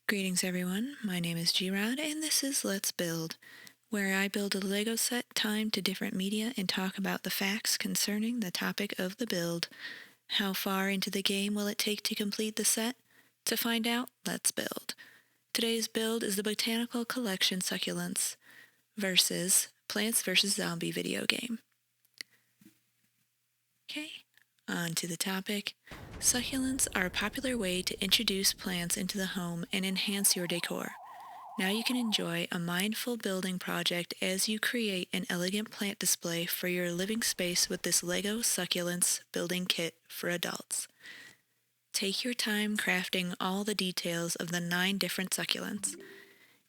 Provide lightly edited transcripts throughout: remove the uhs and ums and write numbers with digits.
Greetings everyone, my name is G-Rod and this is Let's Build, where I build a Lego set timed to different media and talk about the facts concerning the topic of the build. How far into the game will it take to complete the set? To find out, let's build. Today's build is the Botanical Collections Succulents versus Plants vs. Zombie video game. Okay, on to the topic. Succulents are a popular way to introduce plants into the home and enhance your decor. Now you can enjoy a mindful building project as you create an elegant plant display for your living space with this Lego Succulents building kit for adults. Take your time crafting all the details of the 9 different succulents,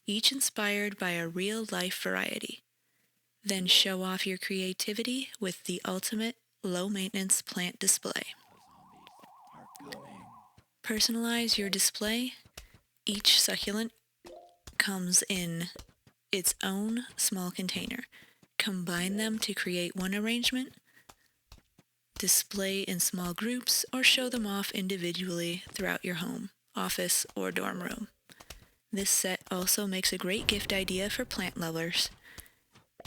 each inspired by a real-life variety. Then show off your creativity with the ultimate low-maintenance plant display. Personalize your display. Each succulent comes in its own small container. Combine them to create one arrangement, display in small groups, or show them off individually throughout your home, office, or dorm room. This set also makes a great gift idea for plant lovers.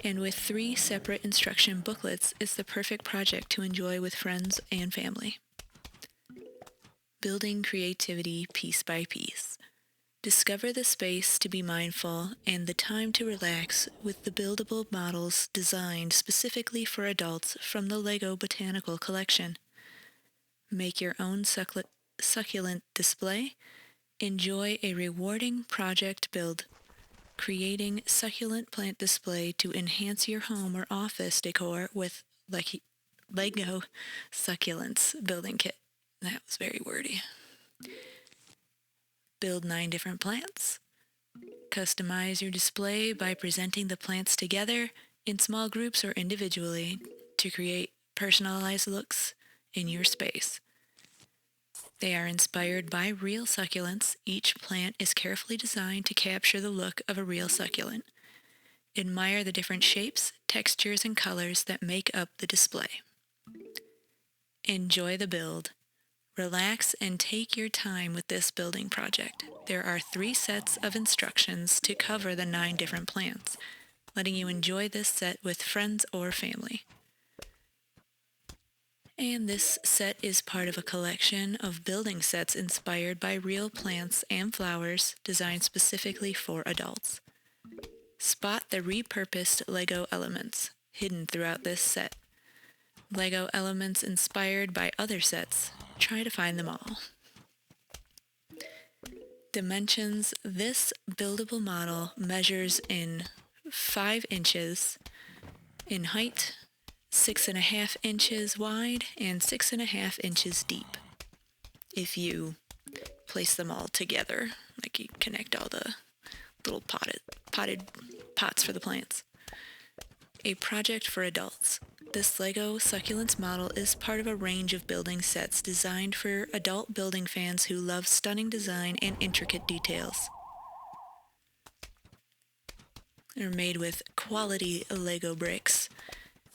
And with 3 separate instruction booklets, it's the perfect project to enjoy with friends and family. Building creativity piece by piece. Discover the space to be mindful and the time to relax with the buildable models designed specifically for adults from the Lego Botanical Collection. Make your own succulent display. Enjoy a rewarding project build. Creating succulent plant display to enhance your home or office decor with Lego Succulents building kit. That was very wordy. Build 9 different plants. Customize your display by presenting the plants together in small groups or individually to create personalized looks in your space. They are inspired by real succulents. Each plant is carefully designed to capture the look of a real succulent. Admire the different shapes, textures, and colors that make up the display. Enjoy the build. Relax and take your time with this building project. There are 3 sets of instructions to cover the 9 different plants, letting you enjoy this set with friends or family. And this set is part of a collection of building sets inspired by real plants and flowers designed specifically for adults. Spot the repurposed Lego elements hidden throughout this set. Lego elements inspired by other sets. Try to find them all. Dimensions. This buildable model measures in 5 inches in height, 6.5 inches wide, and 6.5 inches deep. If you place them all together, like you connect all the little potted pots for the plants. A project for adults. This Lego Succulents model is part of a range of building sets designed for adult building fans who love stunning design and intricate details. They're made with quality Lego bricks.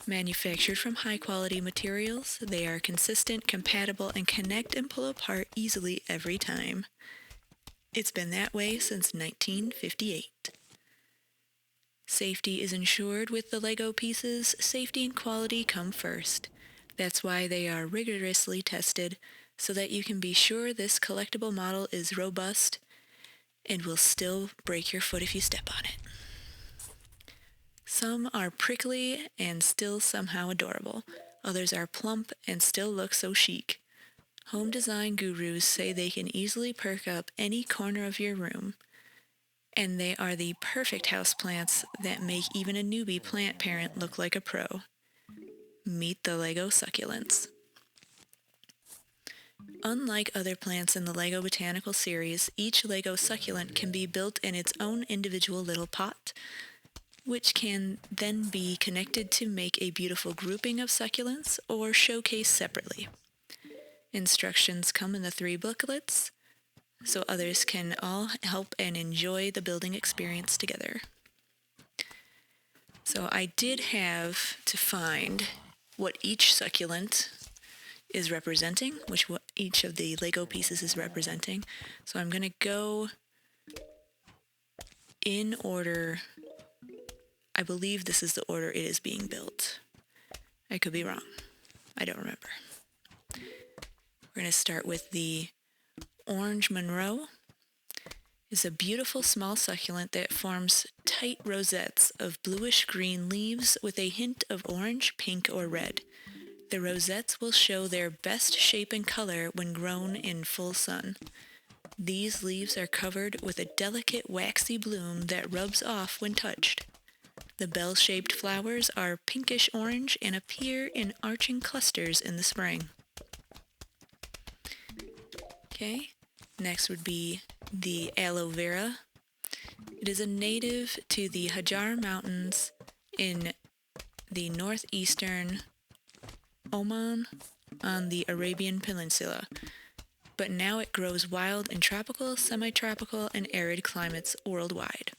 Manufactured from high-quality materials, they are consistent, compatible, and connect and pull apart easily every time. It's been that way since 1958. Safety is ensured with the Lego pieces. Safety and quality come first. That's why they are rigorously tested, so that you can be sure this collectible model is robust and will still break your foot if you step on it. Some are prickly and still somehow adorable. Others are plump and still look so chic. Home design gurus say they can easily perk up any corner of your room. And they are the perfect houseplants that make even a newbie plant parent look like a pro. Meet the Lego Succulents. Unlike other plants in the Lego Botanical series, each Lego Succulent can be built in its own individual little pot, which can then be connected to make a beautiful grouping of succulents or showcased separately. Instructions come in the 3 booklets, so others can all help and enjoy the building experience together. So I did have to find what each succulent is representing, what each of the Lego pieces is representing. So I'm going to go in order. I believe this is the order it is being built. I could be wrong. I don't remember. We're going to start with the Orange Monroe. It's a beautiful small succulent that forms tight rosettes of bluish-green leaves with a hint of orange, pink, or red. The rosettes will show their best shape and color when grown in full sun. These leaves are covered with a delicate waxy bloom that rubs off when touched. The bell-shaped flowers are pinkish-orange and appear in arching clusters in the spring. Okay, next would be the aloe vera. It is a native to the Hajar Mountains in the northeastern Oman on the Arabian Peninsula, but now it grows wild in tropical, semi-tropical, and arid climates worldwide.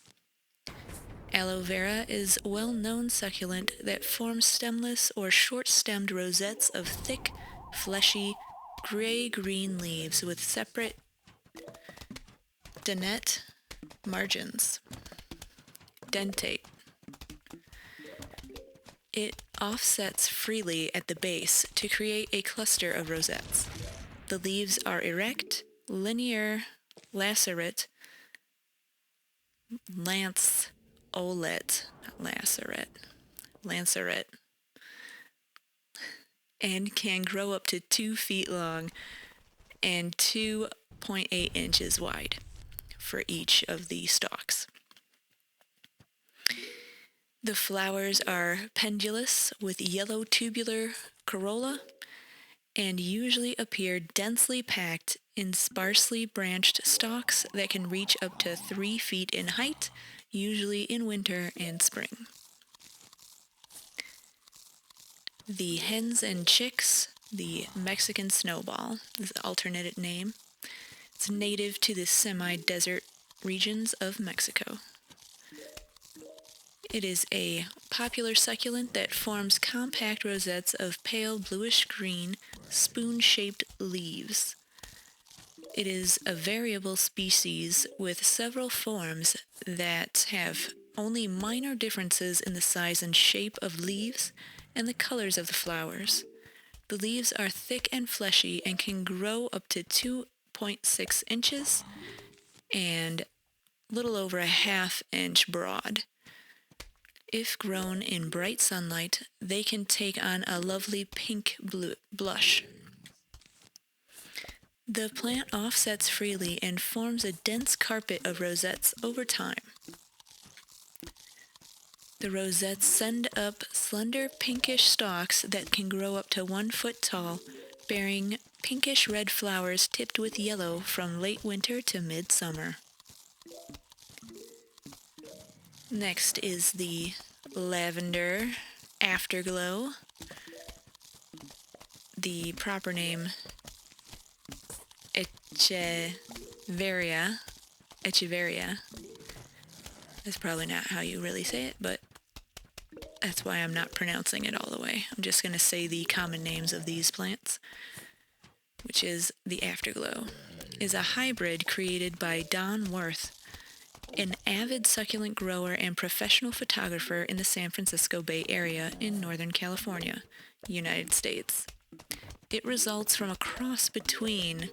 Aloe vera is a well-known succulent that forms stemless or short-stemmed rosettes of thick, fleshy, gray-green leaves with separate dentate margins. Dentate. It offsets freely at the base to create a cluster of rosettes. The leaves are erect, linear, lancet, and can grow up to 2 feet long and 2.8 inches wide for each of the stalks. The flowers are pendulous with yellow tubular corolla and usually appear densely packed in sparsely branched stalks that can reach up to 3 feet in height, usually in winter and spring. The hens and chicks, the Mexican snowball, is the alternate name. It's native to the semi-desert regions of Mexico. It is a popular succulent that forms compact rosettes of pale bluish-green, spoon-shaped leaves. It is a variable species with several forms that have only minor differences in the size and shape of leaves and the colors of the flowers. The leaves are thick and fleshy and can grow up to 2.6 inches and a little over a half-inch broad. If grown in bright sunlight, they can take on a lovely pink blush. The plant offsets freely and forms a dense carpet of rosettes over time. The rosettes send up slender pinkish stalks that can grow up to 1 foot tall, bearing pinkish red flowers tipped with yellow from late winter to midsummer. Next is the lavender afterglow. The proper name, Echeveria. That's probably not how you really say it, but that's why I'm not pronouncing it all the way. I'm just going to say the common names of these plants, which is the afterglow. Is a hybrid created by Don Worth, an avid succulent grower and professional photographer in the San Francisco Bay Area in Northern California, United States. It results from a cross between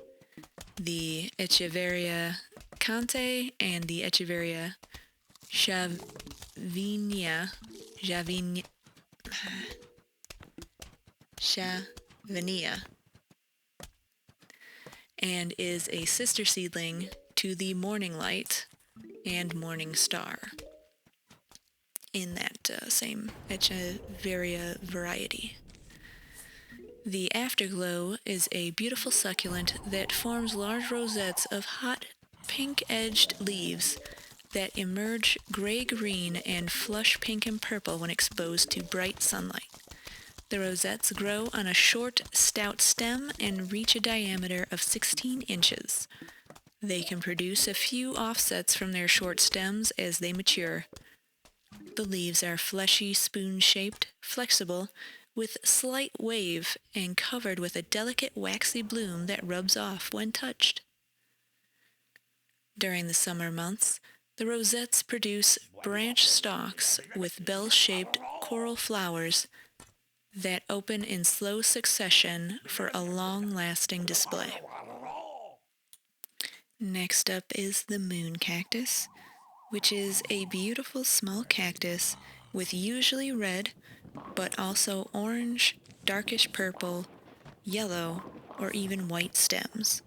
the Echeveria Conte and the Echeveria Chavinia, and is a sister seedling to the Morning Light and Morning Star in that same Echeveria variety. The afterglow is a beautiful succulent that forms large rosettes of hot pink-edged leaves that emerge gray-green and flush pink and purple when exposed to bright sunlight. The rosettes grow on a short, stout stem and reach a diameter of 16 inches. They can produce a few offsets from their short stems as they mature. The leaves are fleshy, spoon-shaped, flexible, with slight wave and covered with a delicate waxy bloom that rubs off when touched. During the summer months, The rosettes produce branch stalks with bell-shaped coral flowers that open in slow succession for a long-lasting display. Next up is the moon cactus, which is a beautiful small cactus with usually red, but also orange, darkish purple, yellow, or even white stems.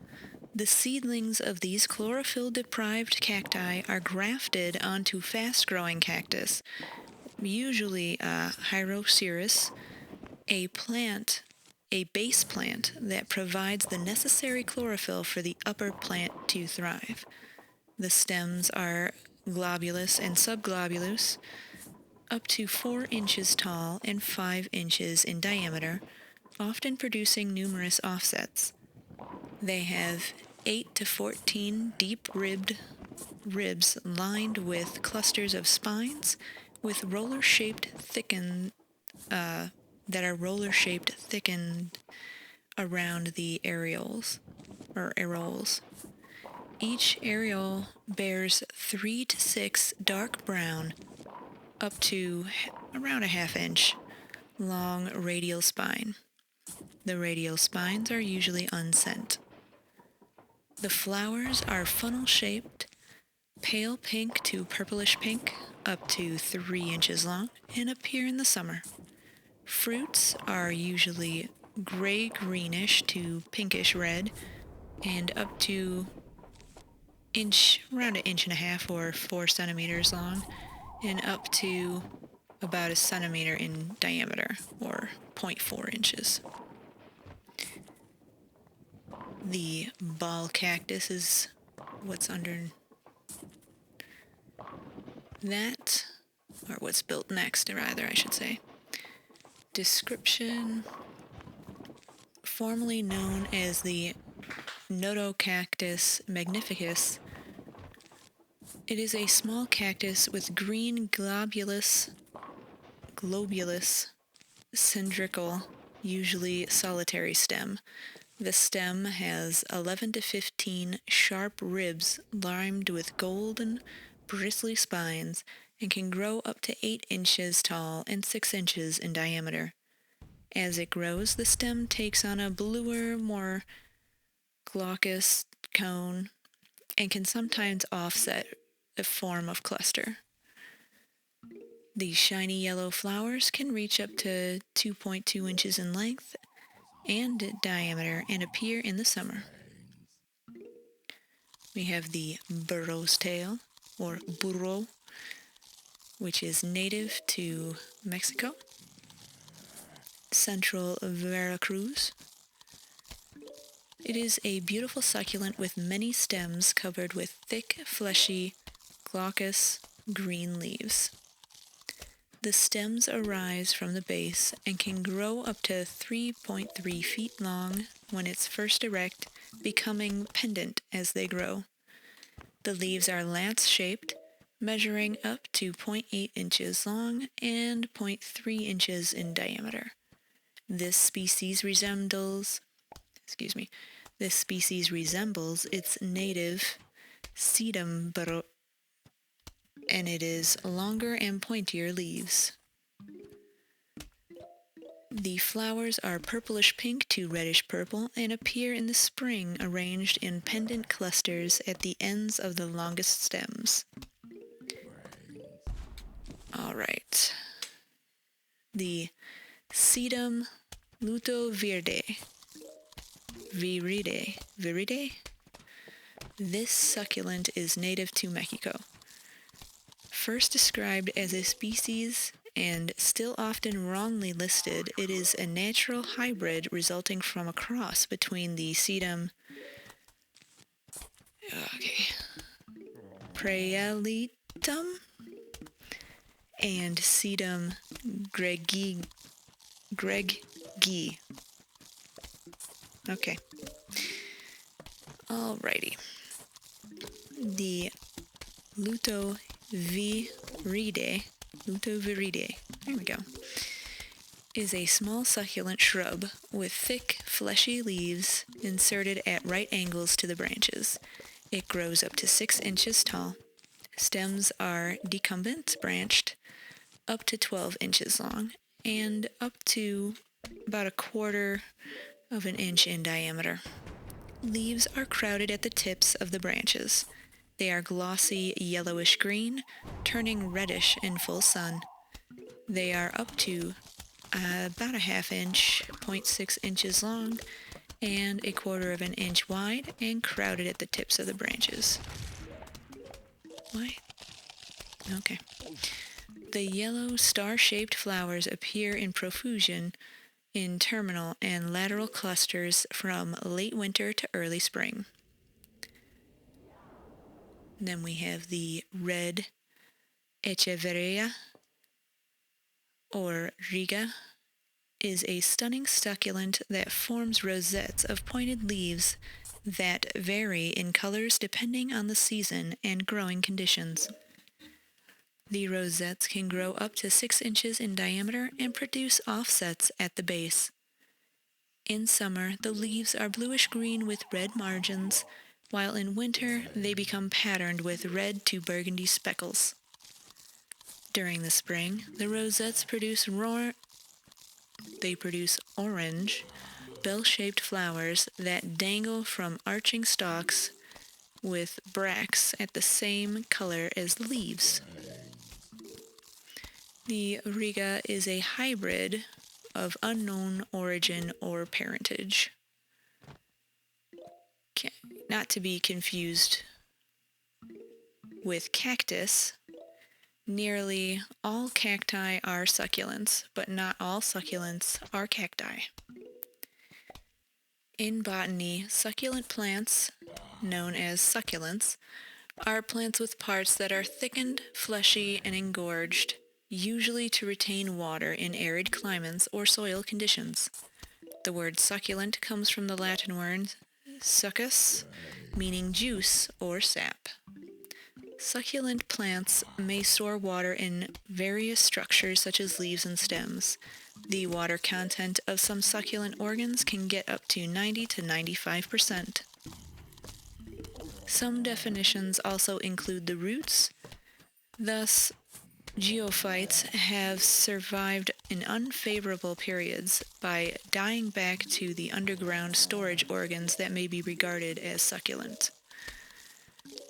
The seedlings of these chlorophyll-deprived cacti are grafted onto fast-growing cactus, usually Hyroceras, a base plant that provides the necessary chlorophyll for the upper plant to thrive. The stems are globulous and subglobulous, up to 4 inches tall and 5 inches in diameter, often producing numerous offsets. They have 8 to 14 deep-ribbed ribs lined with clusters of spines with roller-shaped thickened around the areoles. Each areole bears 3 to 6 dark brown, up to around a half-inch long radial spine. The radial spines are usually unsent. The flowers are funnel-shaped, pale pink to purplish pink, up to 3 inches long, and appear in the summer. Fruits are usually gray-greenish to pinkish red, and up to around an inch and a half or 4 centimeters long, and up to about a centimeter in diameter, or 0.4 inches. The ball cactus is what's under that, or what's built next, rather, I should say. Description: formerly known as the Notocactus magnificus, it is a small cactus with green globulous, cylindrical, usually solitary stem. The stem has 11 to 15 sharp ribs lined with golden, bristly spines and can grow up to 8 inches tall and 6 inches in diameter. As it grows, the stem takes on a bluer, more glaucous cone and can sometimes offset a form of cluster. The shiny yellow flowers can reach up to 2.2 inches in length and diameter and appear in the summer. We have the burro's tail, or burro, which is native to Mexico, central Veracruz. It is a beautiful succulent with many stems covered with thick, fleshy, glaucous green leaves. The stems arise from the base and can grow up to 3.3 feet long when it's first erect, becoming pendant as they grow. The leaves are lance-shaped, measuring up to 0.8 inches long and 0.3 inches in diameter. This species resembles its native sedum burro, and it is longer and pointier leaves. The flowers are purplish pink to reddish purple and appear in the spring arranged in pendant clusters at the ends of the longest stems. All right. The sedum luto viride. This succulent is native to Mexico. First described as a species and still often wrongly listed, it is a natural hybrid resulting from a cross between the sedum praelitum and sedum gregii. Okay. Alrighty. The luto viride, there we go, is a small succulent shrub with thick, fleshy leaves inserted at right angles to the branches. It grows up to 6 inches tall, Stems are decumbent, branched, up to 12 inches long, and up to about a quarter of an inch in diameter. Leaves are crowded at the tips of the branches. They are glossy yellowish green, turning reddish in full sun. They are up to about a half inch, 0.6 inches long, and a quarter of an inch wide, and crowded at the tips of the branches. Why? Okay. The yellow star-shaped flowers appear in profusion in terminal and lateral clusters from late winter to early spring. Then we have the red echeveria, or riga, is a stunning succulent that forms rosettes of pointed leaves that vary in colors depending on the season and growing conditions. The rosettes can grow up to 6 inches in diameter and produce offsets at the base. In summer, the leaves are bluish-green with red margins, while in winter they become patterned with red to burgundy speckles. During the spring, the rosettes produce orange, bell-shaped flowers that dangle from arching stalks with bracts at the same color as the leaves. The riga is a hybrid of unknown origin or parentage. Not to be confused with cactus. Nearly all cacti are succulents, but not all succulents are cacti. In botany, succulent plants, known as succulents, are plants with parts that are thickened, fleshy, and engorged, usually to retain water in arid climates or soil conditions. The word succulent comes from the Latin word succus, meaning juice or sap. Succulent plants may store water in various structures such as leaves and stems. The water content of some succulent organs can get up to 90 to 95%. Some definitions also include the roots. Thus, geophytes have survived in unfavorable periods by dying back to the underground storage organs that may be regarded as succulent.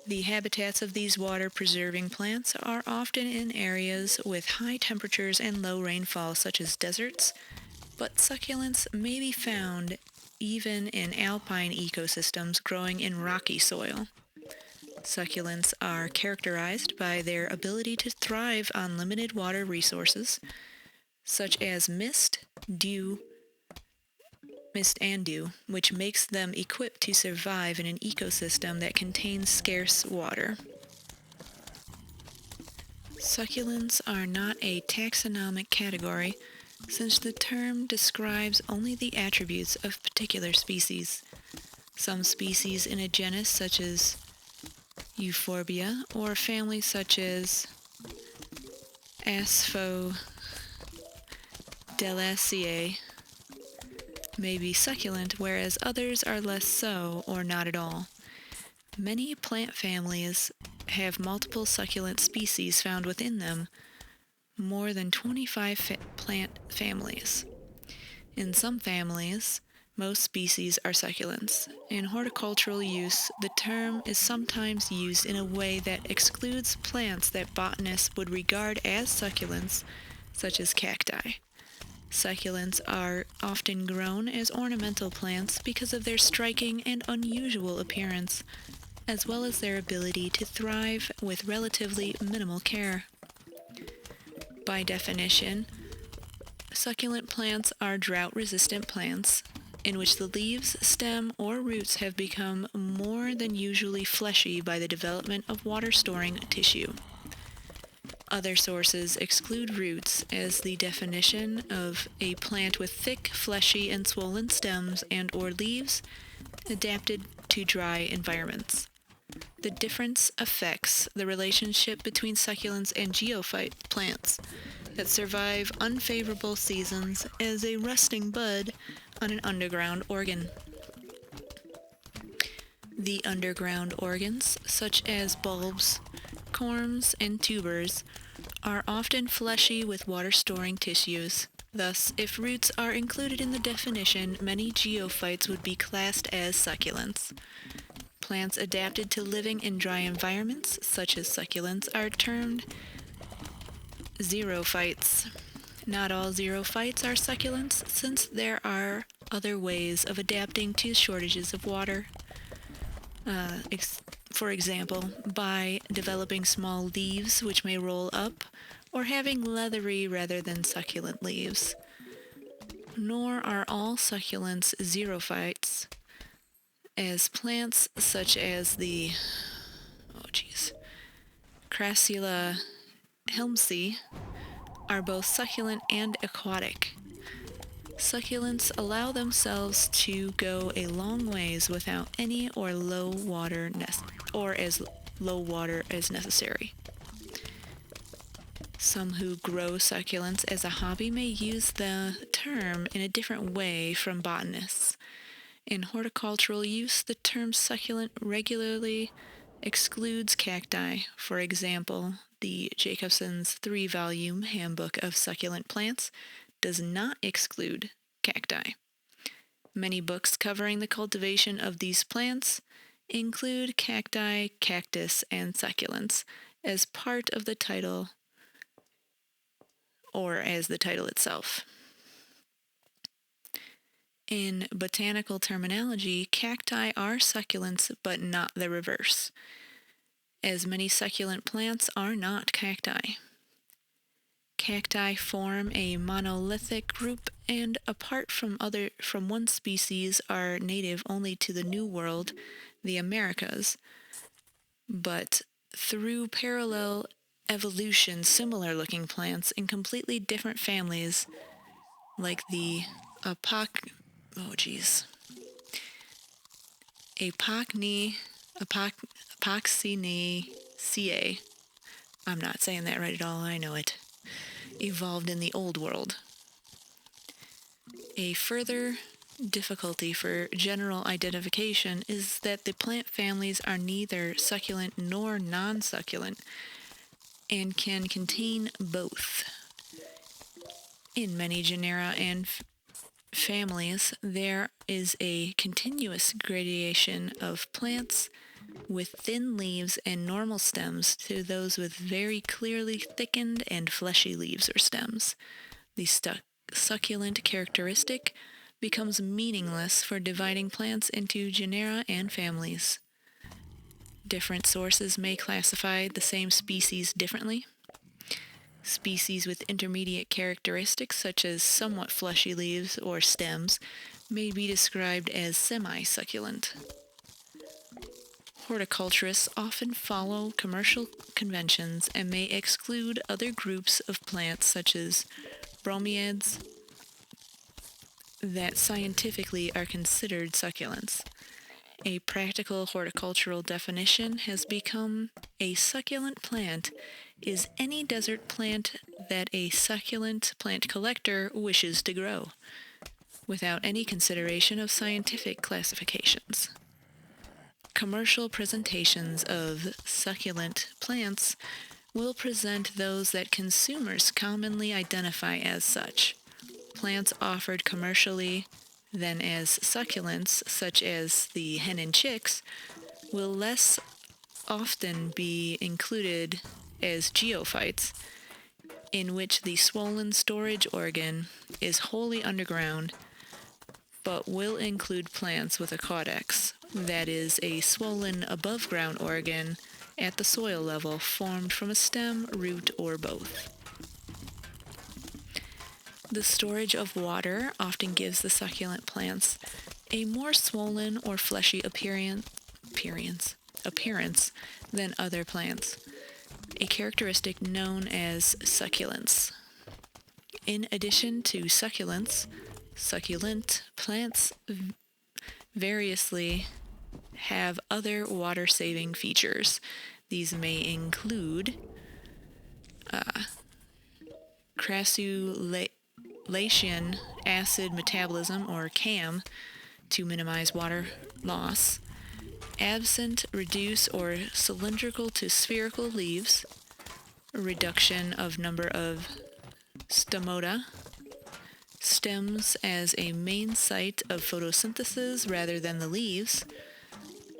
The habitats of these water-preserving plants are often in areas with high temperatures and low rainfall, such as deserts, but succulents may be found even in alpine ecosystems growing in rocky soil. Succulents are characterized by their ability to thrive on limited water resources, such as mist and dew, which makes them equipped to survive in an ecosystem that contains scarce water. Succulents are not a taxonomic category, since the term describes only the attributes of particular species. Some species in a genus, such as Euphorbia, or families such as Asphodelaceae, may be succulent, whereas others are less so or not at all. Many plant families have multiple succulent species found within them, more than 25 plant families. In some families, most species are succulents. In horticultural use, the term is sometimes used in a way that excludes plants that botanists would regard as succulents, such as cacti. Succulents are often grown as ornamental plants because of their striking and unusual appearance, as well as their ability to thrive with relatively minimal care. By definition, succulent plants are drought-resistant plants in which the leaves, stem, or roots have become more than usually fleshy by the development of water-storing tissue. Other sources exclude roots as the definition of a plant with thick, fleshy, and swollen stems and/or leaves adapted to dry environments. The difference affects the relationship between succulents and geophyte plants that survive unfavorable seasons as a resting bud on an underground organ. The underground organs, such as bulbs, corms and tubers are often fleshy with water-storing tissues. Thus, if roots are included in the definition, many geophytes would be classed as succulents. Plants adapted to living in dry environments, such as succulents, are termed xerophytes. Not all xerophytes are succulents, since there are other ways of adapting to shortages of water. For example, by developing small leaves which may roll up, or having leathery rather than succulent leaves. Nor are all succulents xerophytes, as plants such as the Crassula helmsii are both succulent and aquatic. Succulents allow themselves to go a long ways without any or as low water as necessary. Some who grow succulents as a hobby may use the term in a different way from botanists. In horticultural use, the term succulent regularly excludes cacti. For example, the Jacobson's 3-volume Handbook of Succulent Plants does not exclude cacti. Many books covering the cultivation of these plants include cacti, cactus, and succulents as part of the title, or as the title itself. In botanical terminology, cacti are succulents, but not the reverse, as many succulent plants are not cacti. Cacti form a monolithic group and, apart from one species, are native only to the New World, the Americas. But through parallel evolution, similar-looking plants in completely different families, like the Apocynaceae. I'm not saying that right at all, I know it. Evolved in the Old World. A further difficulty for general identification is that the plant families are neither succulent nor non-succulent and can contain both. In many genera and families, there is a continuous gradation of plants with thin leaves and normal stems to those with very clearly thickened and fleshy leaves or stems. The succulent characteristic becomes meaningless for dividing plants into genera and families. Different sources may classify the same species differently. Species with intermediate characteristics, such as somewhat fleshy leaves or stems, may be described as semi-succulent. Horticulturists often follow commercial conventions and may exclude other groups of plants, such as bromeliads, that scientifically are considered succulents. A practical horticultural definition has become a succulent plant is any desert plant that a succulent plant collector wishes to grow, without any consideration of scientific classifications. Commercial presentations of succulent plants will present those that consumers commonly identify as such. Plants offered commercially then as succulents, such as the hen and chicks, will less often be included as geophytes, in which the swollen storage organ is wholly underground, but will include plants with a caudex, that is, a swollen above-ground organ at the soil level formed from a stem, root, or both. The storage of water often gives the succulent plants a more swollen or fleshy appearance than other plants, a characteristic known as succulence. In addition to succulents, succulent plants variously have other water-saving features. These may include crassulacean acid metabolism, or CAM, to minimize water loss, absent, reduce, or cylindrical to spherical leaves, a reduction of number of stomata, stems as a main site of photosynthesis rather than the leaves,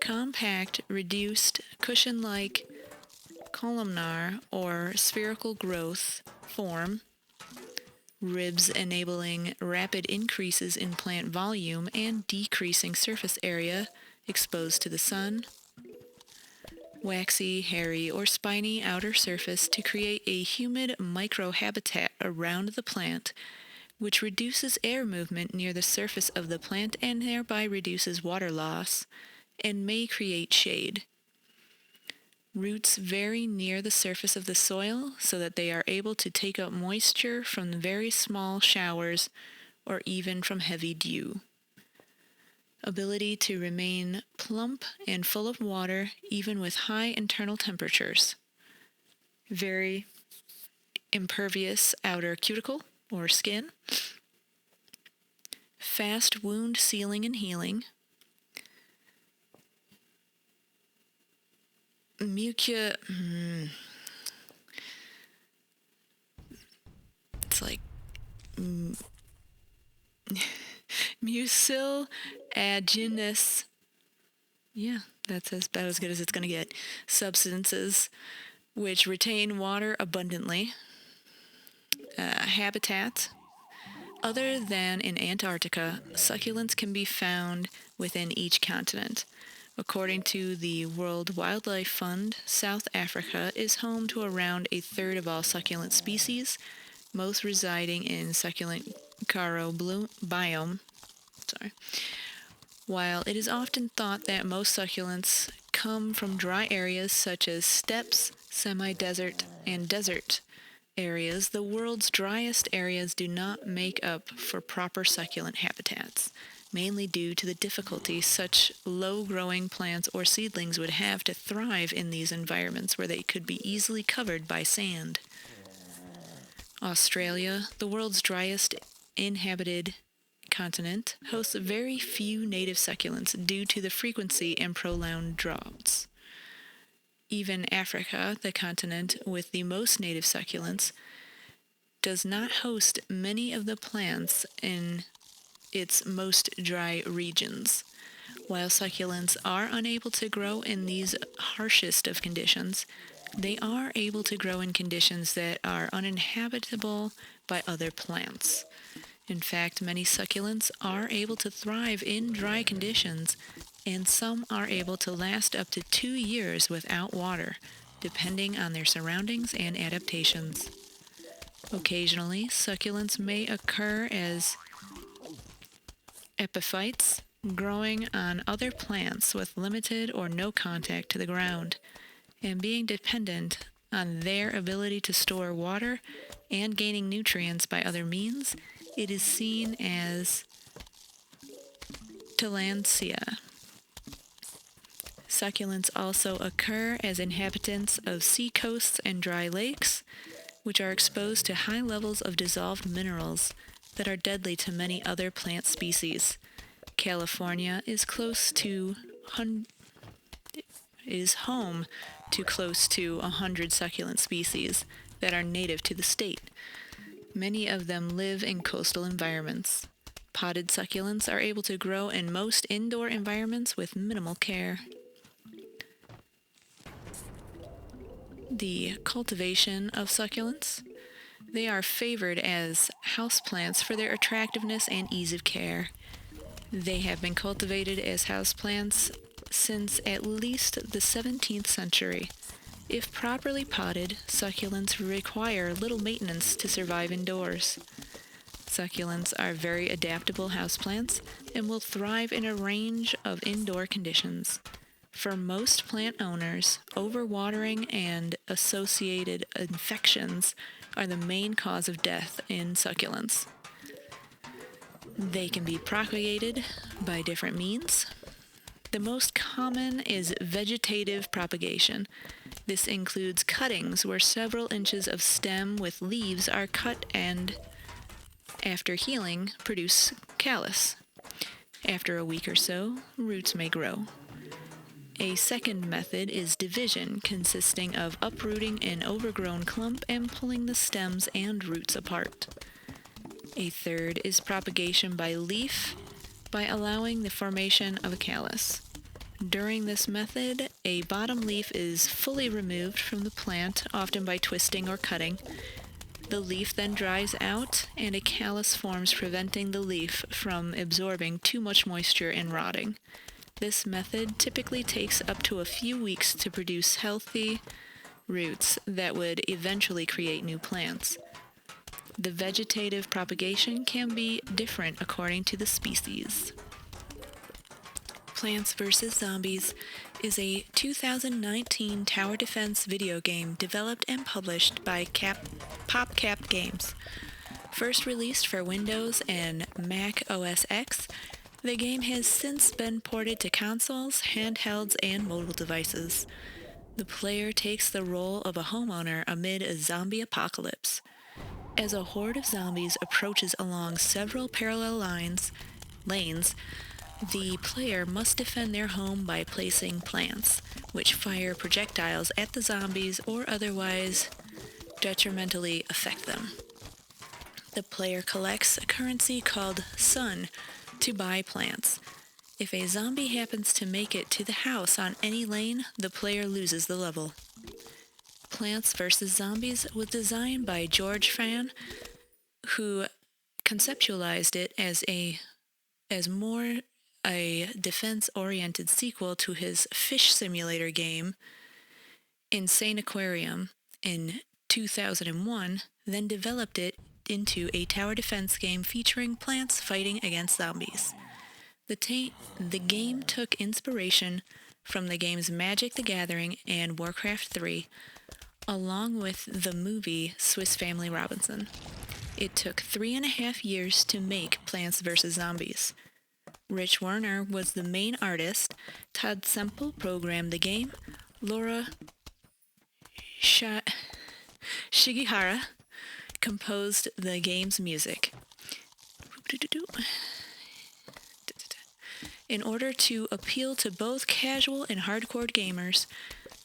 compact, reduced, cushion-like, columnar or spherical growth form, ribs enabling rapid increases in plant volume and decreasing surface area exposed to the sun, waxy, hairy, or spiny outer surface to create a humid microhabitat around the plant, which reduces air movement near the surface of the plant and thereby reduces water loss and may create shade. Roots very near the surface of the soil so that they are able to take up moisture from very small showers or even from heavy dew. Ability to remain plump and full of water even with high internal temperatures. Very impervious outer cuticle or skin. Fast wound sealing and healing. It's like mucilaginous. Yeah, that's about as good as it's going to get. Substances which retain water abundantly. Habitat. Other than in Antarctica, succulents can be found within each continent. According to the World Wildlife Fund, South Africa is home to around a third of all succulent species, most residing in succulent Karo biome. While it is often thought that most succulents come from dry areas such as steppes, semi-desert, and desert areas, the world's driest areas do not make up for proper succulent habitats, mainly due to the difficulty such low-growing plants or seedlings would have to thrive in these environments where they could be easily covered by sand. Australia, the world's driest inhabited continent, hosts very few native succulents due to the frequency and prolonged droughts. Even Africa, the continent with the most native succulents, does not host many of the plants in its most dry regions. While succulents are unable to grow in these harshest of conditions, they are able to grow in conditions that are uninhabitable by other plants. In fact, many succulents are able to thrive in dry conditions, and some are able to last up to 2 years without water, depending on their surroundings and adaptations. Occasionally, succulents may occur as epiphytes, growing on other plants with limited or no contact to the ground, and being dependent on their ability to store water and gaining nutrients by other means. It is seen as tillandsia. Succulents also occur as inhabitants of sea coasts and dry lakes, which are exposed to high levels of dissolved minerals that are deadly to many other plant species. California is home to close to 100 succulent species that are native to the state. Many of them live in coastal environments. Potted succulents are able to grow in most indoor environments with minimal care. The cultivation of succulents. They are favored as houseplants for their attractiveness and ease of care. They have been cultivated as houseplants since at least the 17th century. If properly potted, succulents require little maintenance to survive indoors. Succulents are very adaptable houseplants and will thrive in a range of indoor conditions. For most plant owners, overwatering and associated infections are the main cause of death in succulents. They can be propagated by different means. The most common is vegetative propagation. This includes cuttings where several inches of stem with leaves are cut and, after healing, produce callus. After a week or so, roots may grow. A second method is division, consisting of uprooting an overgrown clump and pulling the stems and roots apart. A third is propagation by leaf, by allowing the formation of a callus. During this method, a bottom leaf is fully removed from the plant, often by twisting or cutting. The leaf then dries out, and a callus forms, preventing the leaf from absorbing too much moisture and rotting. This method typically takes up to a few weeks to produce healthy roots that would eventually create new plants. The vegetative propagation can be different according to the species. Plants vs. Zombies is a 2019 tower defense video game developed and published by PopCap Games. First released for Windows and Mac OS X, the game has since been ported to consoles, handhelds, and mobile devices. The player takes the role of a homeowner amid a zombie apocalypse. As a horde of zombies approaches along several parallel lanes, the player must defend their home by placing plants, which fire projectiles at the zombies or otherwise detrimentally affect them. The player collects a currency called Sun to buy plants. If a zombie happens to make it to the house on any lane, the player loses the level. Plants vs. Zombies was designed by George Fan, who conceptualized it as more a defense-oriented sequel to his fish simulator game, Insane Aquarium, in 2001, then developed it into a tower defense game featuring plants fighting against zombies. The game took inspiration from the games Magic the Gathering and Warcraft 3, along with the movie Swiss Family Robinson. It took 3.5 years to make Plants vs. Zombies. Rich Werner was the main artist, Todd Semple programmed the game, Laura Shigihara composed the game's music. In order to appeal to both casual and hardcore gamers,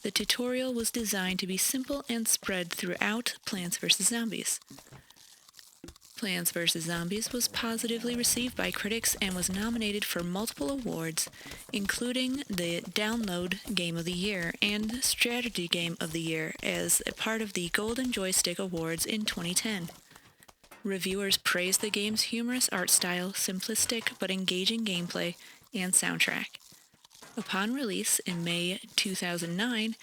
the tutorial was designed to be simple and spread throughout Plants vs. Zombies. Plants vs. Zombies was positively received by critics and was nominated for multiple awards, including the Download Game of the Year and Strategy Game of the Year as a part of the Golden Joystick Awards in 2010. Reviewers praised the game's humorous art style, simplistic but engaging gameplay, and soundtrack. Upon release in May 2009,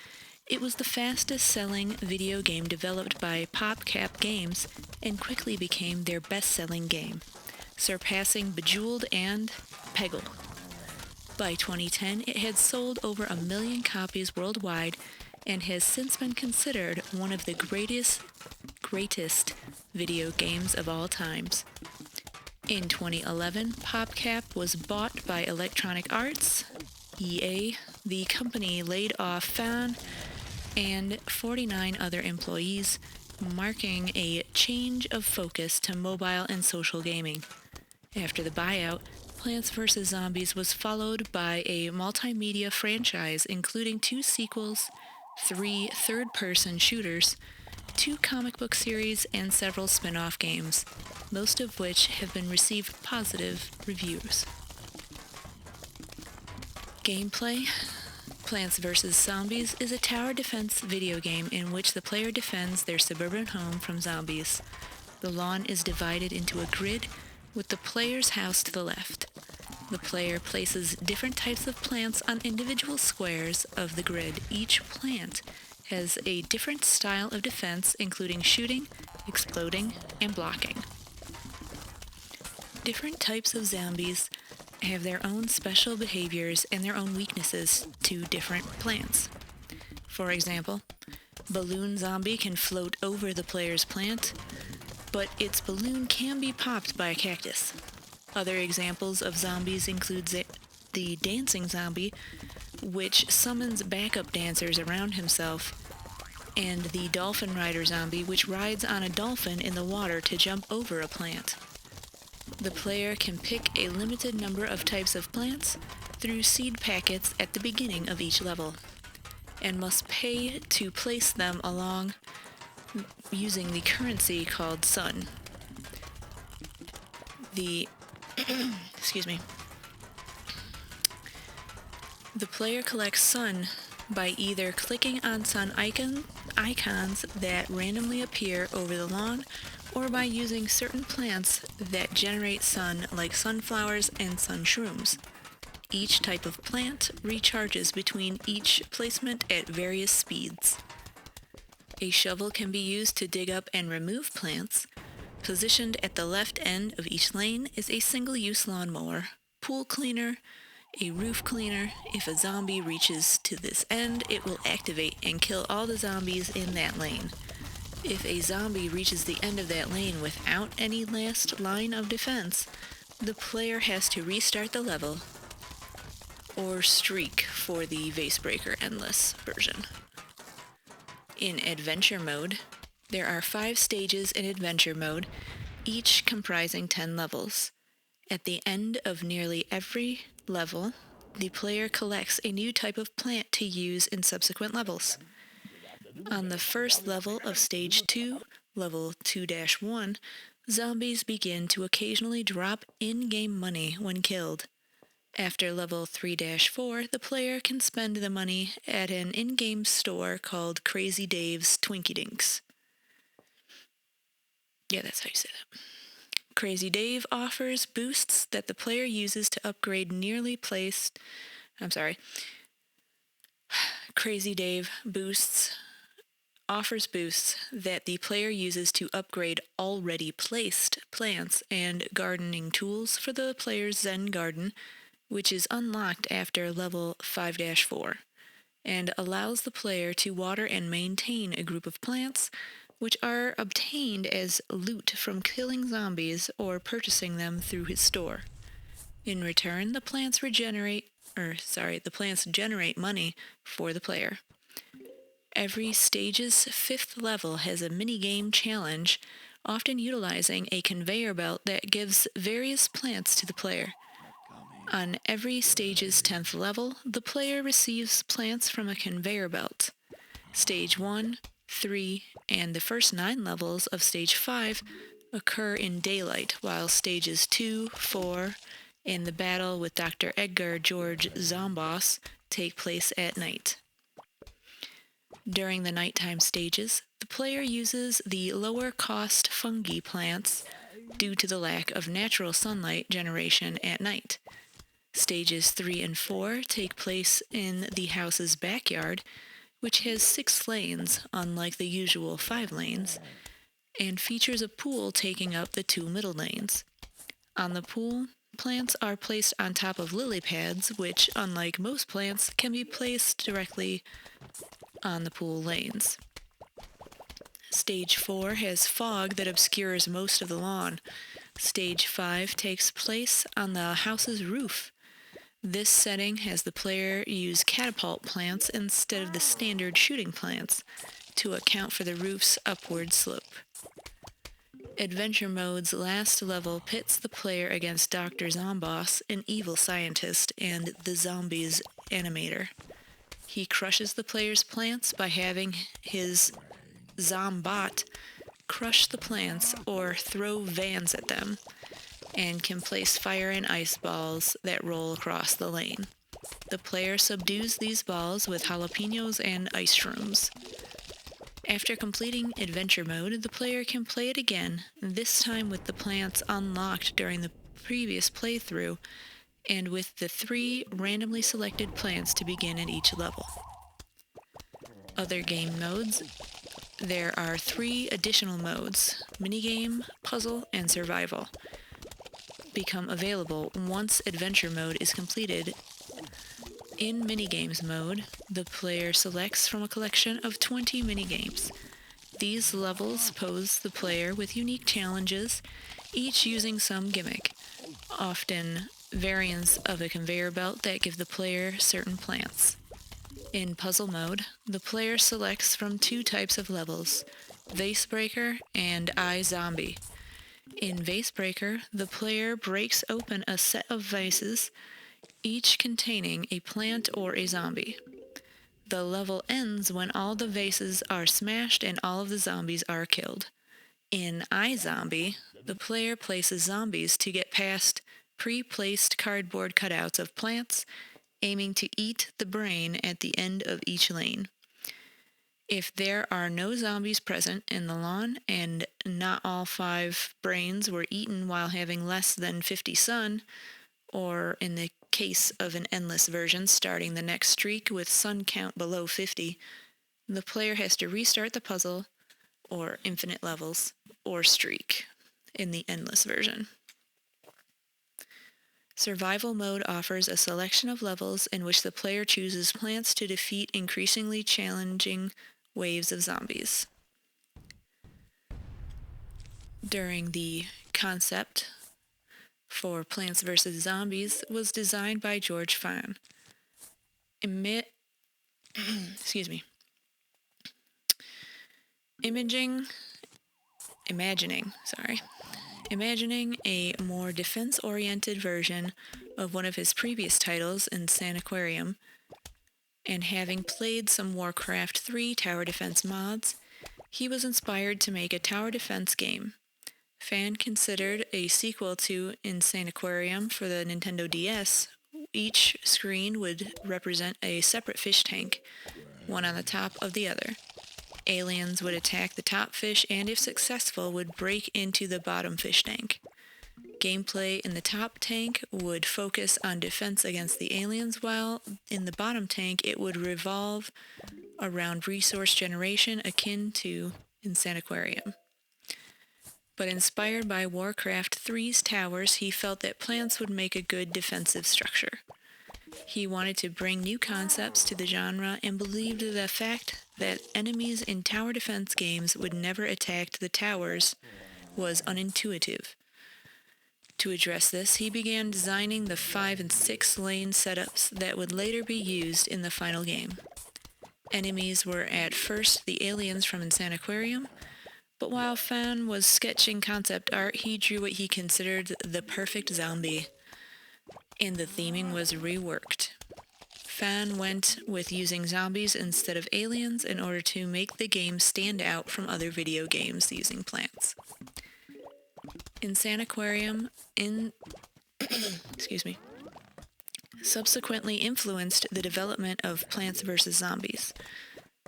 it was the fastest-selling video game developed by PopCap Games and quickly became their best-selling game, surpassing Bejeweled and Peggle. By 2010, it had sold over 1 million copies worldwide and has since been considered one of the greatest video games of all times. In 2011, PopCap was bought by Electronic Arts, EA. The company laid off Fan and 49 other employees, marking a change of focus to mobile and social gaming. After the buyout, Plants vs. Zombies was followed by a multimedia franchise including 2 sequels, 3 third-person shooters, 2 comic book series, and several spin-off games, most of which have been received positive reviews. Gameplay: Plants vs. Zombies is a tower defense video game in which the player defends their suburban home from zombies. The lawn is divided into a grid with the player's house to the left. The player places different types of plants on individual squares of the grid. Each plant has a different style of defense, including shooting, exploding, and blocking. Different types of zombies have their own special behaviors and their own weaknesses to different plants. For example, Balloon Zombie can float over the player's plant, but its balloon can be popped by a cactus. Other examples of zombies include the Dancing Zombie, which summons backup dancers around himself, and the Dolphin Rider Zombie, which rides on a dolphin in the water to jump over a plant. The player can pick a limited number of types of plants through seed packets at the beginning of each level, and must pay to place them along using the currency called Sun. The excuse me. The player collects Sun by either clicking on Sun icons that randomly appear over the lawn, or by using certain plants that generate sun, like sunflowers and sun shrooms. Each type of plant recharges between each placement at various speeds. A shovel can be used to dig up and remove plants. Positioned at the left end of each lane is a single-use lawnmower, pool cleaner, a roof cleaner. If a zombie reaches to this end, it will activate and kill all the zombies in that lane. If a zombie reaches the end of that lane without any last line of defense, the player has to restart the level, or streak for the Vasebreaker Endless version. In Adventure Mode, there are 5 stages in Adventure Mode, each comprising 10 levels. At the end of nearly every level, the player collects a new type of plant to use in subsequent levels. On the first level of Stage 2, Level 2-1, zombies begin to occasionally drop in-game money when killed. After Level 3-4, the player can spend the money at an in-game store called Crazy Dave's Twinkie Dinks. Yeah, that's how you say that. Crazy Dave offers boosts that the player uses to upgrade Crazy Dave offers boosts that the player uses to upgrade already placed plants and gardening tools for the player's Zen garden, which is unlocked after level 5-4, and allows the player to water and maintain a group of plants, which are obtained as loot from killing zombies or purchasing them through his store. In return, the plants generate money for the player. Every stage's 5th level has a mini-game challenge, often utilizing a conveyor belt that gives various plants to the player. On every stage's 10th level, the player receives plants from a conveyor belt. Stage 1, 3, and the first 9 levels of Stage 5 occur in daylight, while Stages 2, 4, and the battle with Dr. Edgar George Zomboss take place at night. During the nighttime stages, the player uses the lower-cost fungi plants due to the lack of natural sunlight generation at night. Stages 3 and 4 take place in the house's backyard, which has 6 lanes, unlike the usual 5 lanes, and features a pool taking up the 2 middle lanes. On the pool, plants are placed on top of lily pads, which, unlike most plants, can be placed directly on the pool lanes. Stage 4 has fog that obscures most of the lawn. Stage 5 takes place on the house's roof. This setting has the player use catapult plants instead of the standard shooting plants to account for the roof's upward slope. Adventure Mode's last level pits the player against Dr. Zomboss, an evil scientist, and the zombies animator. He crushes the player's plants by having his Zombot crush the plants or throw vans at them, and can place fire and ice balls that roll across the lane. The player subdues these balls with jalapenos and ice shrooms. After completing Adventure Mode, the player can play it again, this time with the plants unlocked during the previous playthrough, and with the 3 randomly selected plants to begin at each level. Other game modes. There are 3 additional modes: minigame, puzzle, and survival. Become available once Adventure Mode is completed. In Minigames mode, the player selects from a collection of 20 minigames. These levels pose the player with unique challenges, each using some gimmick, often variants of a conveyor belt that give the player certain plants. In Puzzle mode, the player selects from 2 types of levels, Vasebreaker and iZombie. In Vasebreaker, the player breaks open a set of vases each containing a plant or a zombie. The level ends when all the vases are smashed and all of the zombies are killed. In iZombie, the player places zombies to get past pre-placed cardboard cutouts of plants, aiming to eat the brain at the end of each lane. If there are no zombies present in the lawn and not all 5 brains were eaten while having less than 50 sun, or in the case of an endless version starting the next streak with sun count below 50, the player has to restart the puzzle, or infinite levels, or streak in the endless version. Survival mode offers a selection of levels in which the player chooses plants to defeat increasingly challenging waves of zombies. During the concept for Plants vs. Zombies was designed by George Fan. Imagining a more defense-oriented version of one of his previous titles in Sanaquarium, and having played some Warcraft 3 tower defense mods, he was inspired to make a tower defense game. Fan considered a sequel to Insanaquarium for the Nintendo DS. Each screen would represent a separate fish tank, one on the top of the other. Aliens would attack the top fish and, if successful, would break into the bottom fish tank. Gameplay in the top tank would focus on defense against the aliens, while in the bottom tank it would revolve around resource generation akin to Insanaquarium. But inspired by Warcraft 3's towers, he felt that plants would make a good defensive structure. He wanted to bring new concepts to the genre and believed the fact that enemies in tower defense games would never attack the towers was unintuitive. To address this, he began designing the 5 and 6 lane setups that would later be used in the final game. Enemies were at first the aliens from Insanaquarium, but while Fan was sketching concept art, he drew what he considered the perfect zombie, and the theming was reworked. Fan went with using zombies instead of aliens in order to make the game stand out from other video games using plants. Insanaquarium subsequently influenced the development of Plants vs. Zombies.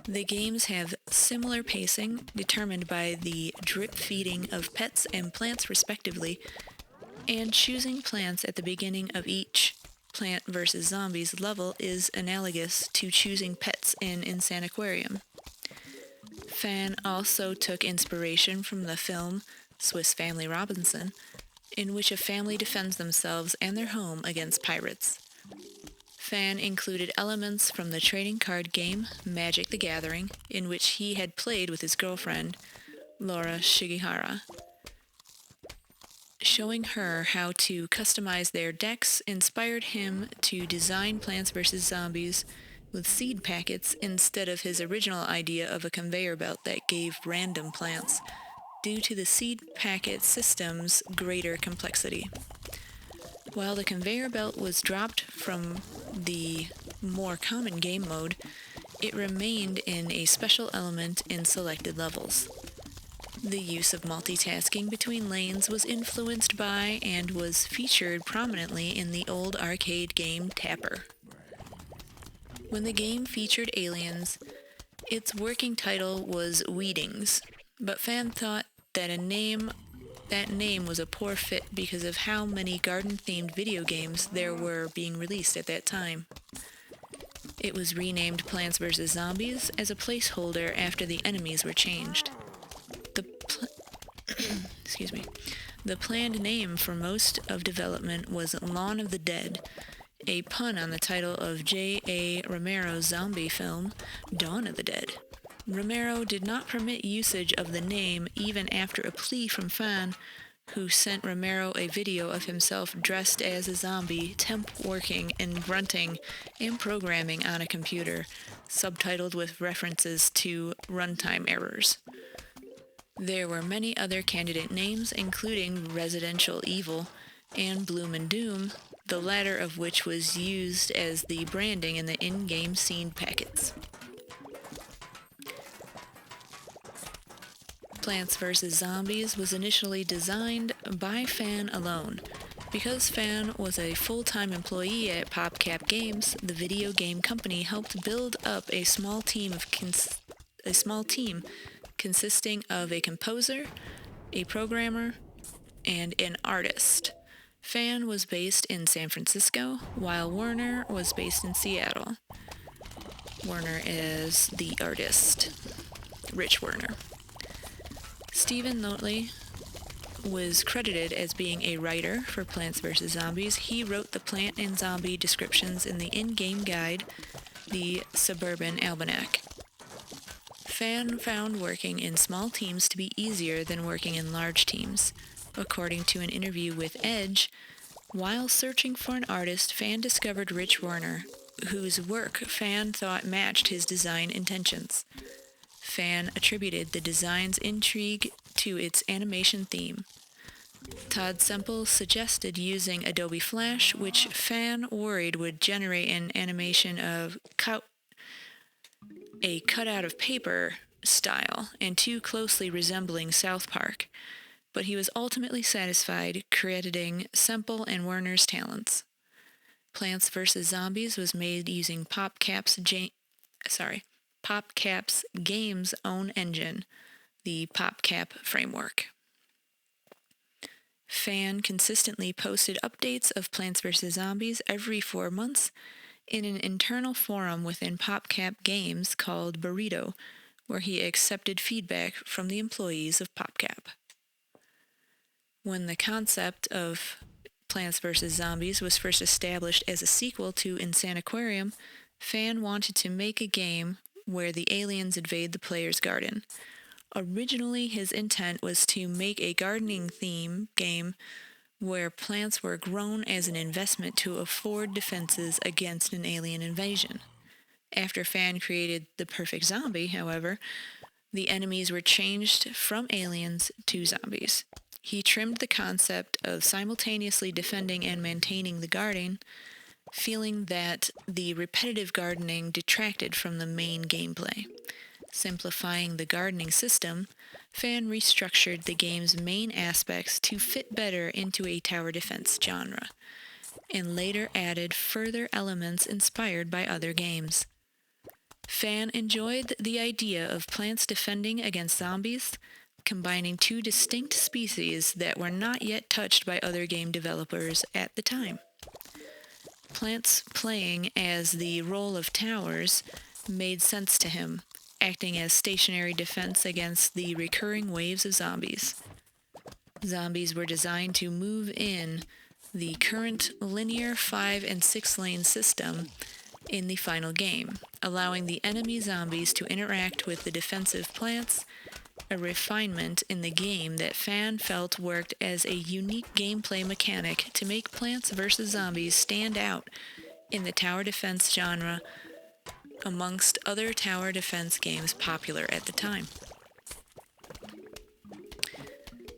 The games have similar pacing, determined by the drip feeding of pets and plants respectively, and choosing plants at the beginning of each Plant vs. Zombies level is analogous to choosing pets in Insanaquarium. Fan also took inspiration from the film Swiss Family Robinson, in which a family defends themselves and their home against pirates. Fan included elements from the trading card game Magic the Gathering, in which he had played with his girlfriend, Laura Shigihara. Showing her how to customize their decks inspired him to design Plants vs. Zombies with seed packets instead of his original idea of a conveyor belt that gave random plants, due to the seed packet system's greater complexity. While the conveyor belt was dropped from the more common game mode, it remained in a special element in selected levels. The use of multitasking between lanes was influenced by and was featured prominently in the old arcade game Tapper. When the game featured aliens, its working title was Weedings, but Fan thought that name was a poor fit because of how many garden-themed video games there were being released at that time. It was renamed Plants vs. Zombies as a placeholder after the enemies were changed. The planned name for most of development was Lawn of the Dead, a pun on the title of J.A. Romero's zombie film, Dawn of the Dead. Romero did not permit usage of the name even after a plea from Fan, who sent Romero a video of himself dressed as a zombie, temp working and grunting and programming on a computer, subtitled with references to runtime errors. There were many other candidate names, including Residential Evil and Bloom and Doom, the latter of which was used as the branding in the in-game seed packets. Plants vs. Zombies was initially designed by Fan alone. Because Fan was a full-time employee at PopCap Games, the video game company helped build up a small team consisting of a composer, a programmer, and an artist. Fan was based in San Francisco, while Werner was based in Seattle. Werner is the artist, Rich Werner. Stephen Notley was credited as being a writer for Plants vs. Zombies. He wrote the plant and zombie descriptions in the in-game guide, the Suburban Almanac. Fan found working in small teams to be easier than working in large teams. According to an interview with Edge, while searching for an artist, Fan discovered Rich Werner, whose work Fan thought matched his design intentions. Fan attributed the design's intrigue to its animation theme. Todd Semple suggested using Adobe Flash, which Fan worried would generate an animation of a cut-out of paper style and too closely resembling South Park, but he was ultimately satisfied, crediting Semple and Werner's talents. Plants vs. Zombies was made using PopCap's game's own engine, the PopCap framework. Fan consistently posted updates of Plants vs. Zombies every 4 months in an internal forum within PopCap Games called Burrito, where he accepted feedback from the employees of PopCap. When the concept of Plants vs. Zombies was first established as a sequel to Insaniquarium, Fan wanted to make a game where the aliens invade the player's garden. Originally, his intent was to make a gardening theme game where plants were grown as an investment to afford defenses against an alien invasion. After Fan created the perfect zombie, however, the enemies were changed from aliens to zombies. He trimmed the concept of simultaneously defending and maintaining the garden, feeling that the repetitive gardening detracted from the main gameplay. Simplifying the gardening system, Fan restructured the game's main aspects to fit better into a tower defense genre, and later added further elements inspired by other games. Fan enjoyed the idea of plants defending against zombies, combining two distinct species that were not yet touched by other game developers at the time. Plants playing as the role of towers made sense to him, acting as stationary defense against the recurring waves of zombies. Zombies were designed to move in the current linear 5 and 6 lane system in the final game, allowing the enemy zombies to interact with the defensive plants, a refinement in the game that Fan felt worked as a unique gameplay mechanic to make Plants vs. Zombies stand out in the tower defense genre amongst other tower defense games popular at the time.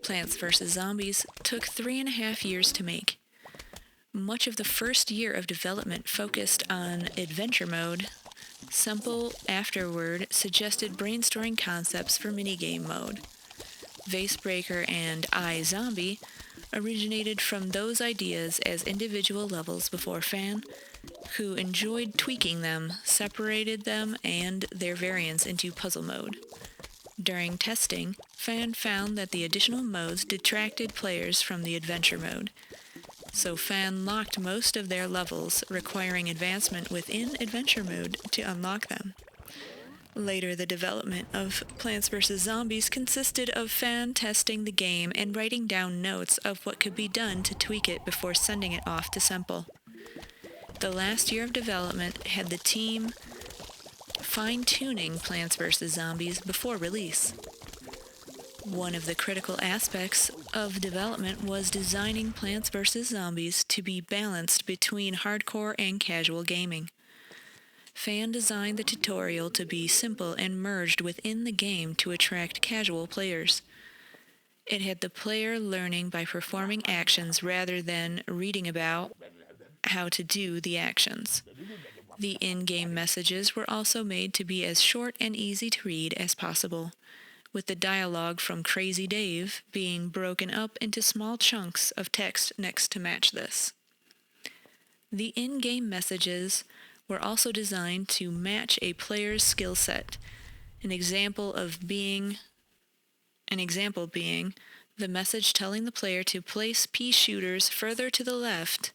Plants vs. Zombies took 3.5 years to make. Much of the first year of development focused on adventure mode. Semple afterward suggested brainstorming concepts for minigame mode. Vasebreaker and iZombie originated from those ideas as individual levels before Fan, who enjoyed tweaking them, separated them and their variants into puzzle mode. During testing, Fan found that the additional modes detracted players from the adventure mode, so Fan locked most of their levels, requiring advancement within adventure mode to unlock them. Later, the development of Plants vs. Zombies consisted of Fan testing the game and writing down notes of what could be done to tweak it before sending it off to Semple. The last year of development had the team fine-tuning Plants vs. Zombies before release. One of the critical aspects of development was designing Plants vs. Zombies to be balanced between hardcore and casual gaming. Fan designed the tutorial to be simple and merged within the game to attract casual players. It had the player learning by performing actions rather than reading about how to do the actions. The in-game messages were also made to be as short and easy to read as possible, with the dialogue from Crazy Dave being broken up into small chunks of text next to match this. The in-game messages were also designed to match a player's skill set, an example being the message telling the player to place pea shooters further to the left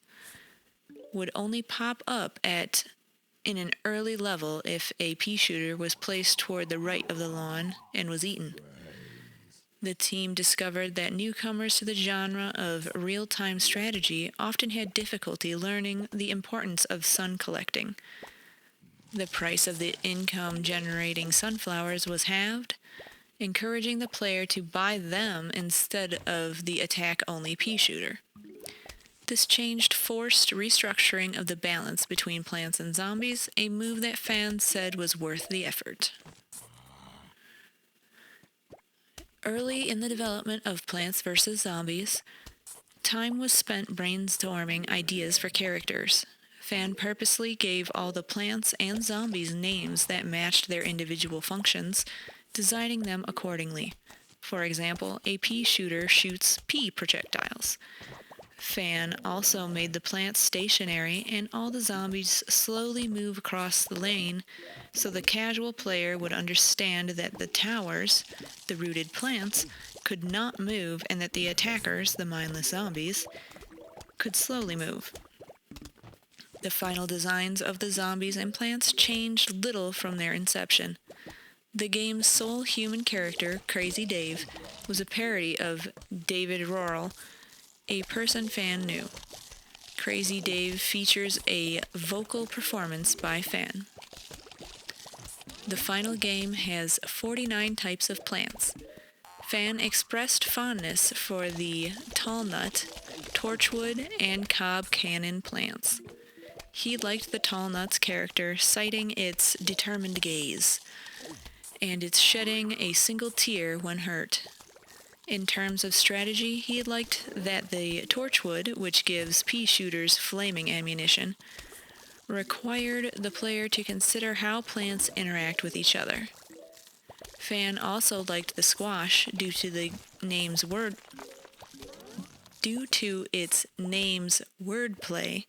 would only pop up in an early level if a pea shooter was placed toward the right of the lawn and was eaten. The team discovered that newcomers to the genre of real-time strategy often had difficulty learning the importance of sun collecting. The price of the income-generating sunflowers was halved, encouraging the player to buy them instead of the attack-only pea shooter. This change forced restructuring of the balance between plants and zombies, a move that fans said was worth the effort. Early in the development of Plants vs. Zombies, time was spent brainstorming ideas for characters. Fan purposely gave all the plants and zombies names that matched their individual functions, designing them accordingly. For example, a pea shooter shoots pea projectiles. Fan also made the plants stationary and all the zombies slowly move across the lane so the casual player would understand that the towers, the rooted plants, could not move and that the attackers, the mindless zombies, could slowly move. The final designs of the zombies and plants changed little from their inception. The game's sole human character, Crazy Dave, was a parody of David Rorrell, a person Fan knew. Crazy Dave features a vocal performance by Fan. The final game has 49 types of plants. Fan expressed fondness for the tallnut, torchwood, and cob cannon plants. He liked the tallnut's character, citing its determined gaze, and its shedding a single tear when hurt. In terms of strategy, he liked that the torchwood, which gives pea shooters flaming ammunition, required the player to consider how plants interact with each other. Fan also liked the squash due to its name's wordplay.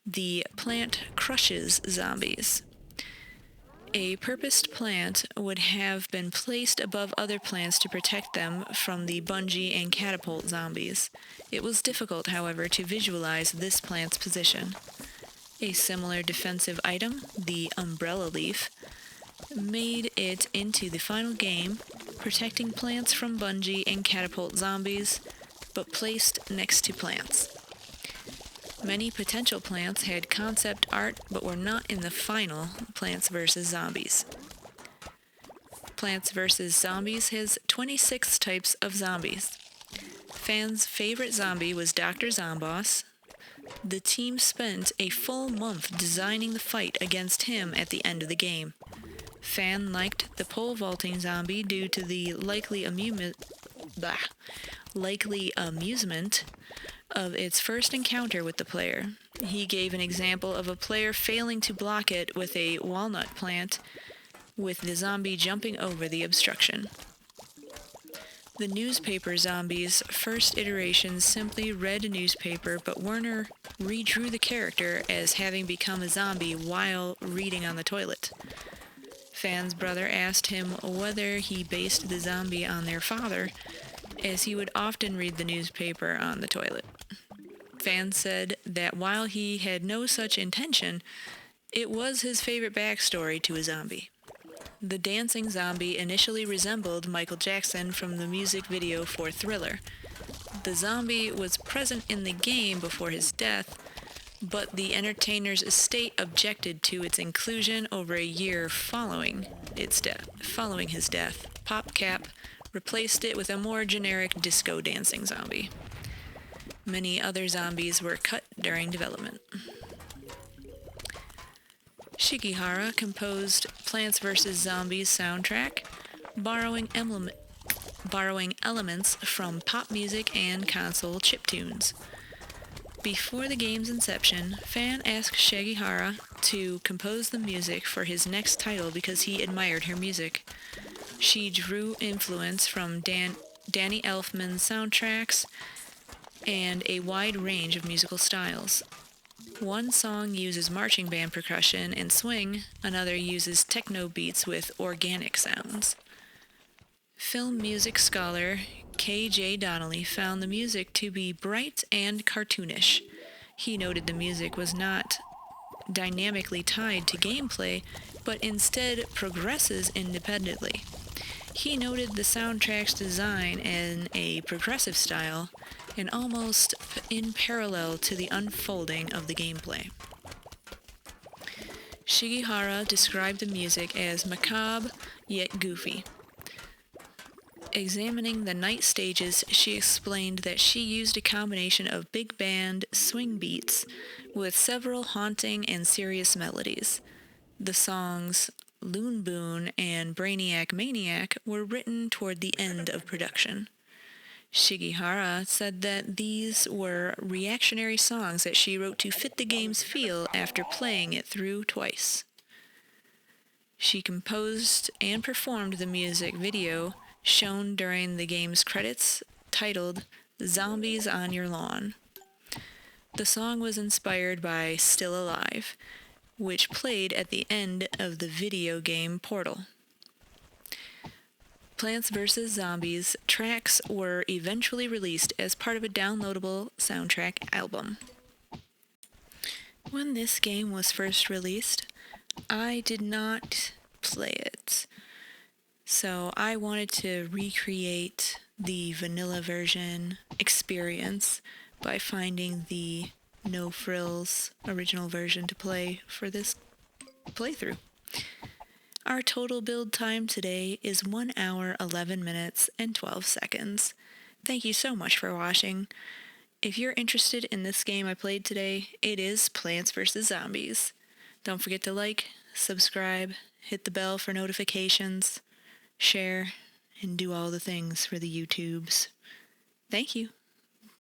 The plant crushes zombies. A purposed plant would have been placed above other plants to protect them from the bungee and catapult zombies. It was difficult, however, to visualize this plant's position. A similar defensive item, the umbrella leaf, made it into the final game, protecting plants from bungee and catapult zombies, but placed next to plants. Many potential plants had concept art but were not in the final Plants vs. Zombies. Plants vs. Zombies has 26 types of zombies. Fans' favorite zombie was Dr. Zomboss. The team spent a full month designing the fight against him at the end of the game. Fan liked the pole vaulting zombie due to the likely amusement of its first encounter with the player. He gave an example of a player failing to block it with a walnut plant, with the zombie jumping over the obstruction. The newspaper zombies' first iterations simply read a newspaper, but Werner redrew the character as having become a zombie while reading on the toilet. Fan's brother asked him whether he based the zombie on their father, as he would often read the newspaper on the toilet. Fan said that while he had no such intention, it was his favorite backstory to a zombie. The dancing zombie initially resembled Michael Jackson from the music video for Thriller. The zombie was present in the game before his death, but the entertainer's estate objected to its inclusion over a year following his death. PopCap replaced it with a more generic disco dancing zombie. Many other zombies were cut during development. Shigihara composed Plants vs. Zombies soundtrack, borrowing elements from pop music and console chiptunes. Before the game's inception, Fan asked Shigehara to compose the music for his next title because he admired her music. She drew influence from Danny Elfman's soundtracks and a wide range of musical styles. One song uses marching band percussion and swing, another uses techno beats with organic sounds. Film music scholar K.J. Donnelly found the music to be bright and cartoonish. He noted the music was not dynamically tied to gameplay, but instead progresses independently. He noted the soundtrack's design in a progressive style and almost in parallel to the unfolding of the gameplay. Shigehara described the music as macabre yet goofy. Examining the night stages, she explained that she used a combination of big band swing beats with several haunting and serious melodies. The songs Loon Boon and Brainiac Maniac were written toward the end of production. Shigehara said that these were reactionary songs that she wrote to fit the game's feel after playing it through twice. She composed and performed the music video shown during the game's credits, titled Zombies on Your Lawn. The song was inspired by Still Alive, which played at the end of the video game Portal. Plants vs. Zombies tracks were eventually released as part of a downloadable soundtrack album. When this game was first released, I did not play it. So I wanted to recreate the vanilla version experience by finding the no frills original version to play for this playthrough. Our total build time today is 1 hour, 11 minutes, and 12 seconds. Thank you so much for watching. If you're interested in this game I played today, it is Plants vs. Zombies. Don't forget to like, subscribe, hit the bell for notifications, share, and do all the things for the YouTubes. Thank you.